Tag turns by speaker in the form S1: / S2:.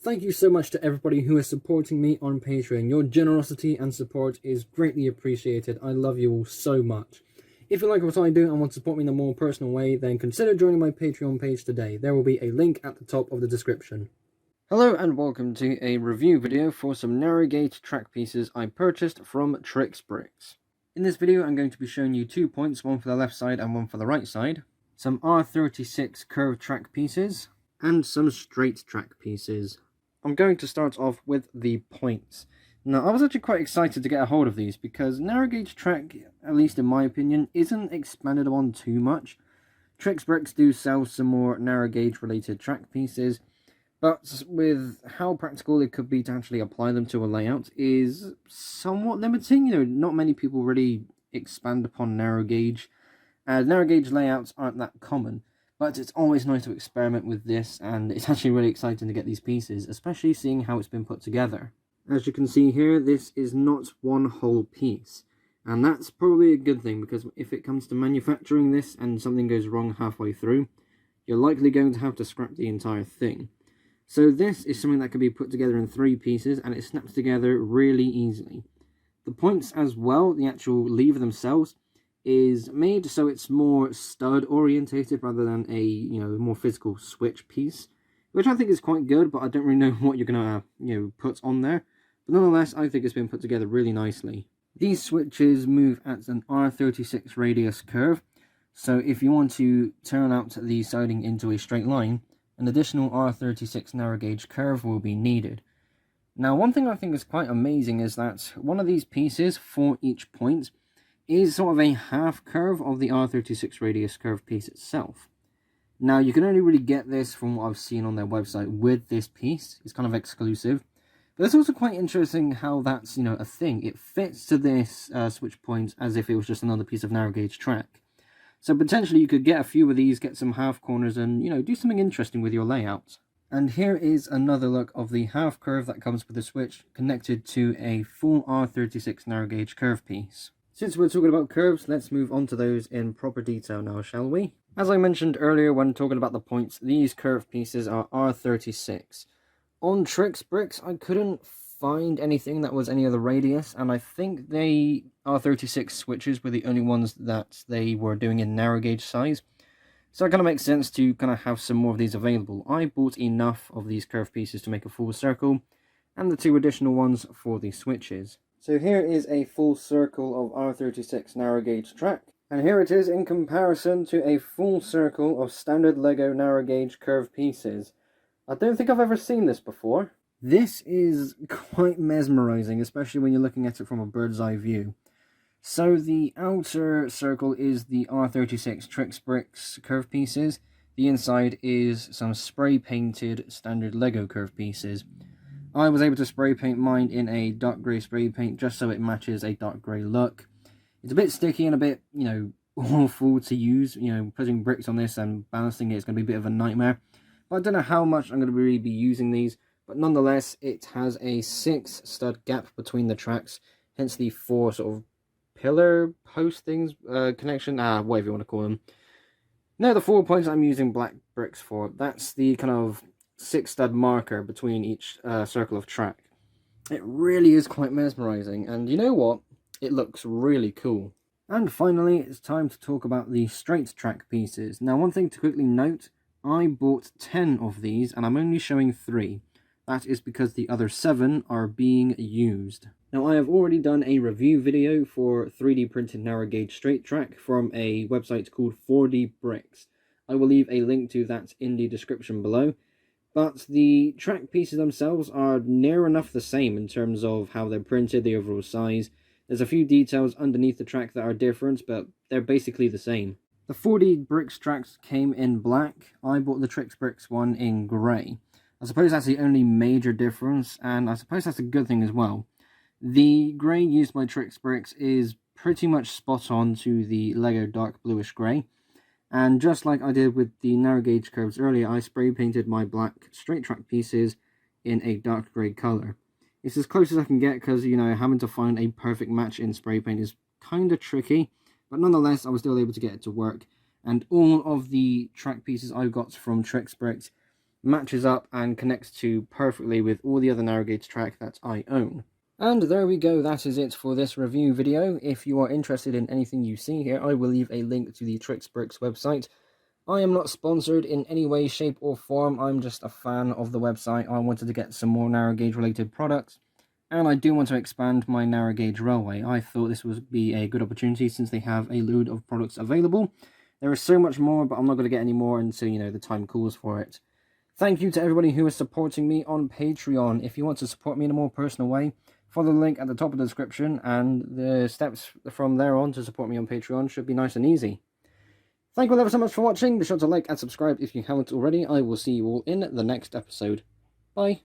S1: Thank you so much to everybody who is supporting me on Patreon. Your generosity and support is greatly appreciated. I love you all so much. If you like what I do and want to support me in a more personal way, then consider joining my Patreon page today. There will be a link at the top of the description. Hello and welcome to a review video for some narrow gauge track pieces I purchased from TrixBrix. In this video I'm going to be showing you 2 points, one for the left side and one for the right side, some R36 curved track pieces, and some straight track pieces. I'm going to start off with the points. Now, I was actually quite excited to get a hold of these because narrow gauge track, at least in my opinion, isn't expanded on too much. TrixBrix do sell some more narrow gauge related track pieces, but with how practical it could be to actually apply them to a layout is somewhat limiting. Not many people really expand upon narrow gauge. Narrow gauge layouts aren't that common. But it's always nice to experiment with this, and it's actually really exciting to get these pieces, especially seeing how it's been put together. As you can see here, this is not one whole piece. And that's probably a good thing, because if it comes to manufacturing this and something goes wrong halfway through, you're likely going to have to scrap the entire thing. So this is something that can be put together in 3 pieces, and it snaps together really easily. The points as well, the actual lever themselves, is made so it's more stud orientated rather than a more physical switch piece, which I think is quite good, but I don't really know what you're gonna put on there. But nonetheless, I think it's been put together really nicely. These switches move at an R36 radius curve, so if you want to turn out the siding into a straight line, an additional R36 narrow gauge curve will be needed. Now, one thing I think is quite amazing is that one of these pieces for each point is sort of a half curve of the R36 radius curve piece itself. Now, you can only really get this from what I've seen on their website with this piece. It's kind of exclusive. But it's also quite interesting how that's, a thing. It fits to this switch point as if it was just another piece of narrow gauge track. So potentially you could get a few of these, get some half corners, and, do something interesting with your layout. And here is another look of the half curve that comes with the switch connected to a full R36 narrow gauge curve piece. Since we're talking about curves, let's move on to those in proper detail now, shall we? As I mentioned earlier when talking about the points, these curved pieces are R36. On TrixBrix, I couldn't find anything that was any other radius, and I think they R36 switches were the only ones that they were doing in narrow gauge size. So it kind of makes sense to kind of have some more of these available. I bought enough of these curved pieces to make a full circle, and the 2 additional ones for the switches. So here is a full circle of R36 narrow gauge track, and here it is in comparison to a full circle of standard Lego narrow gauge curved pieces. I don't think I've ever seen this before. This is quite mesmerizing, especially when you're looking at it from a bird's eye view. So the outer circle is the R36 TrixBrix curved pieces. The inside is some spray painted standard Lego curved pieces. I was able to spray paint mine in a dark grey spray paint just so it matches a dark grey look. It's a bit sticky and a bit, awful to use. Putting bricks on this and balancing it is going to be a bit of a nightmare. But I don't know how much I'm going to really be using these. But nonetheless, it has a 6 stud gap between the tracks. Hence the 4 sort of pillar post things, connection, whatever you want to call them. Now the 4 points I'm using black bricks for, that's the kind of 6 stud marker between each circle of track. It really is quite mesmerizing, and you know what? It looks really cool. And finally, it's time to talk about the straight track pieces. Now, one thing to quickly note, I bought 10 of these, and I'm only showing 3. That is because the other 7 are being used. Now, I have already done a review video for 3D printed narrow gauge straight track from a website called TrixBrix. I will leave a link to that in the description below. But the track pieces themselves are near enough the same in terms of how they're printed, the overall size. There's a few details underneath the track that are different, but they're basically the same. The 4D bricks tracks came in black. I bought the TrixBrix one in grey. I suppose that's the only major difference, and I suppose that's a good thing as well. The grey used by TrixBrix is pretty much spot on to the Lego dark bluish grey. And just like I did with the narrow gauge curves earlier, I spray painted my black straight track pieces in a dark grey colour. It's as close as I can get because, having to find a perfect match in spray paint is kind of tricky. But nonetheless, I was still able to get it to work. And all of the track pieces I got from TrixBrix matches up and connects to perfectly with all the other Narrowgauge track that I own. And there we go, that is it for this review video. If you are interested in anything you see here, I will leave a link to the TrixBrix website. I am not sponsored in any way, shape or form, I'm just a fan of the website. I wanted to get some more Narrowgauge related products, and I do want to expand my Narrowgauge railway. I thought this would be a good opportunity since they have a load of products available. There is so much more, but I'm not going to get any more until, you know, the time calls for it. Thank you to everybody who is supporting me on Patreon. If you want to support me in a more personal way, follow the link at the top of the description, and the steps from there on to support me on Patreon should be nice and easy. Thank you all ever so much for watching. Be sure to like and subscribe if you haven't already. I will see you all in the next episode. Bye.